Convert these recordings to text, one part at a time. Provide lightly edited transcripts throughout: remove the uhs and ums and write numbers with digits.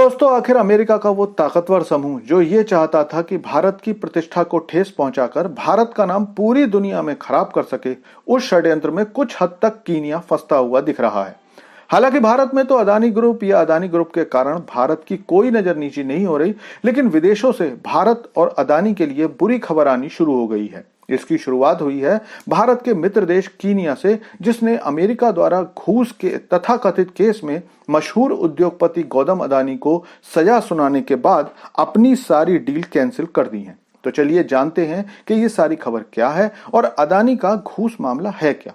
दोस्तों, आखिर अमेरिका का वो ताकतवर समूह जो ये चाहता था कि भारत की प्रतिष्ठा को ठेस पहुंचाकर भारत का नाम पूरी दुनिया में खराब कर सके, उस षड्यंत्र में कुछ हद तक कीनिया फंसता हुआ दिख रहा है। हालांकि भारत में तो अदानी ग्रुप या अदानी ग्रुप के कारण भारत की कोई नजर नीची नहीं हो रही, लेकिन विदेशों से भारत और अदानी के लिए बुरी खबर आनी शुरू हो गई है। इसकी शुरुआत हुई है भारत के मित्र देश कीनिया से, जिसने अमेरिका द्वारा घूस के तथाकथित केस में मशहूर उद्योगपति गौतम अदानी को सजा सुनाने के बाद अपनी सारी डील कैंसिल कर दी है। तो चलिए जानते हैं कि ये सारी खबर क्या है और अदानी का घूस मामला है क्या।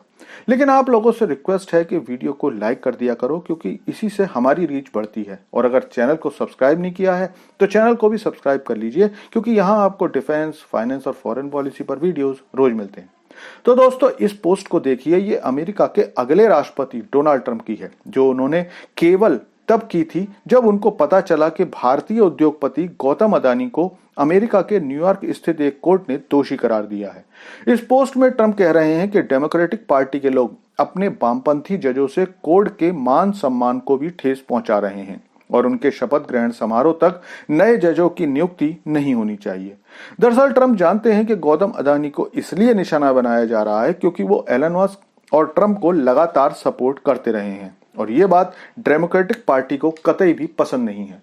लेकिन आप लोगों से रिक्वेस्ट है कि वीडियो को लाइक कर दिया करो, क्योंकि इसी से हमारी रीच बढ़ती है। और अगर चैनल को सब्सक्राइब नहीं किया है तो चैनल को भी सब्सक्राइब कर लीजिए, क्योंकि यहाँ आपको डिफेंस, फाइनेंस और फॉरेन पॉलिसी पर वीडियोस रोज मिलते हैं। तो दोस्तों, इस पोस्ट को देखिए। ये अमेरिका के अगले राष्ट्रपति डोनाल्ड ट्रंप की है, जो उन्होंने केवल तब की थी जब उनको पता चला कि भारतीय उद्योगपति गौतम अदानी को अमेरिका के न्यूयॉर्क स्थित एक कोर्ट ने दोषी करार दिया है। इस पोस्ट में ट्रंप कह रहे हैं कि डेमोक्रेटिक पार्टी के लोग अपने वामपंथी जजों से कोर्ट के मान सम्मान को भी ठेस पहुंचा रहे हैं और उनके शपथ ग्रहण समारोह तक नए जजों की नियुक्ति नहीं होनी चाहिए। दरअसल ट्रंप जानते हैं कि गौतम अदानी को इसलिए निशाना बनाया जा रहा है क्योंकि वो एलन मस्क और ट्रंप को लगातार सपोर्ट करते रहे हैं, और ये बात डेमोक्रेटिक पार्टी को कतई भी पसंद नहीं है।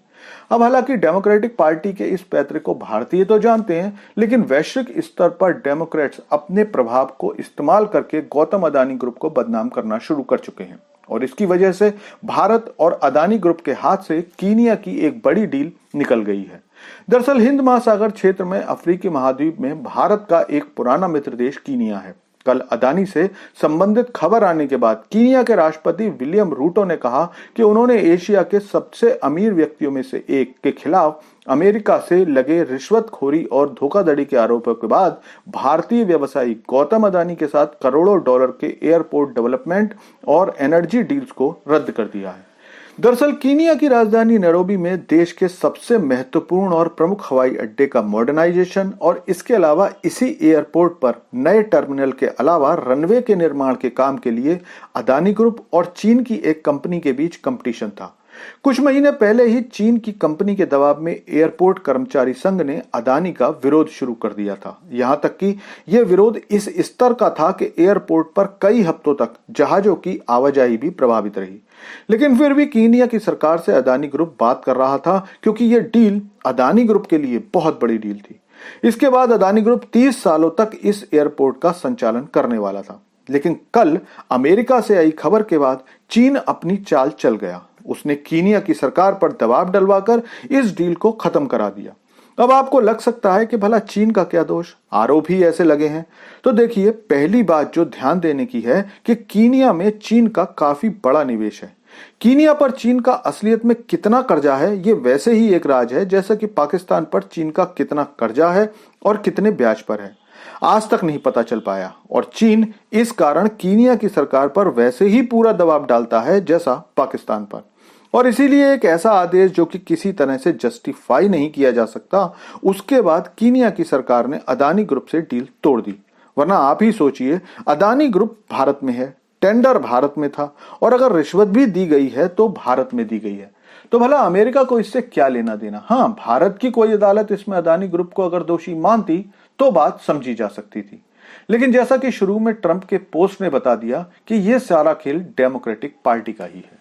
अब हालांकि डेमोक्रेटिक पार्टी के इस पैतरे को भारतीय तो जानते हैं, लेकिन वैश्विक स्तर पर डेमोक्रेट्स अपने प्रभाव को इस्तेमाल करके गौतम अदानी ग्रुप को बदनाम करना शुरू कर चुके हैं, और इसकी वजह से भारत और अदानी ग्रुप के हाथ से कीनिया की एक बड़ी डील निकल गई है। दरअसल हिंद महासागर क्षेत्र में अफ्रीकी महाद्वीप में भारत का एक पुराना मित्र देश कीनिया है। कल अदानी से संबंधित खबर आने के बाद कीनिया के राष्ट्रपति विलियम रूटो ने कहा कि उन्होंने एशिया के सबसे अमीर व्यक्तियों में से एक के खिलाफ अमेरिका से लगे रिश्वतखोरी और धोखाधड़ी के आरोपों के बाद भारतीय व्यवसायी गौतम अदानी के साथ करोड़ों डॉलर के एयरपोर्ट डेवलपमेंट और एनर्जी डील्स को रद्द कर दिया है। दरअसल कीनिया की राजधानी नैरोबी में देश के सबसे महत्वपूर्ण और प्रमुख हवाई अड्डे का मॉडर्नाइजेशन और इसके अलावा इसी एयरपोर्ट पर नए टर्मिनल के अलावा रनवे के निर्माण के काम के लिए अदानी ग्रुप और चीन की एक कंपनी के बीच कंपटीशन था। कुछ महीने पहले ही चीन की कंपनी के दबाव में एयरपोर्ट कर्मचारी संघ ने अदानी का विरोध शुरू कर दिया था। यहां तक कि यह विरोध इस स्तर का था कि एयरपोर्ट पर कई हफ्तों तक जहाजों की आवाजाही भी प्रभावित रही। लेकिन फिर भी कीनिया की सरकार से अदानी ग्रुप बात कर रहा था, क्योंकि यह डील अदानी ग्रुप के लिए बहुत बड़ी डील थी। इसके बाद अदानी ग्रुप 30 सालों तक इस एयरपोर्ट का संचालन करने वाला था। लेकिन कल अमेरिका से आई खबर के बाद चीन अपनी चाल चल गया। उसने कीनिया की सरकार पर दबाव डलवाकर इस डील को खत्म करा दिया। अब आपको लग सकता है कि भला चीन का क्या दोष, आरोप ही ऐसे लगे हैं। तो देखिए, पहली बात जो ध्यान देने की है कि कीनिया में चीन का काफी बड़ा निवेश है। कीनिया पर चीन का असलियत में कितना कर्जा है, ये वैसे ही एक राज है जैसे कि पाकिस्तान पर चीन का कितना कर्जा है और कितने ब्याज पर है, आज तक नहीं पता चल पाया। और चीन इस कारण कीनिया की सरकार पर वैसे ही पूरा दबाव डालता है जैसा पाकिस्तान पर, और इसीलिए एक ऐसा आदेश जो कि किसी तरह से जस्टिफाई नहीं किया जा सकता, उसके बाद कीनिया की सरकार ने अदानी ग्रुप से डील तोड़ दी। वरना आप ही सोचिए, अदानी ग्रुप भारत में है, टेंडर भारत में था, और अगर रिश्वत भी दी गई है तो भारत में दी गई है, तो भला अमेरिका को इससे क्या लेना देना। हाँ, भारत की कोई अदालत इसमें अदानी ग्रुप को अगर दोषी मानती तो बात समझी जा सकती थी। लेकिन जैसा कि शुरू में ट्रंप के पोस्ट ने बता दिया कि यह सारा खेल डेमोक्रेटिक पार्टी का ही है।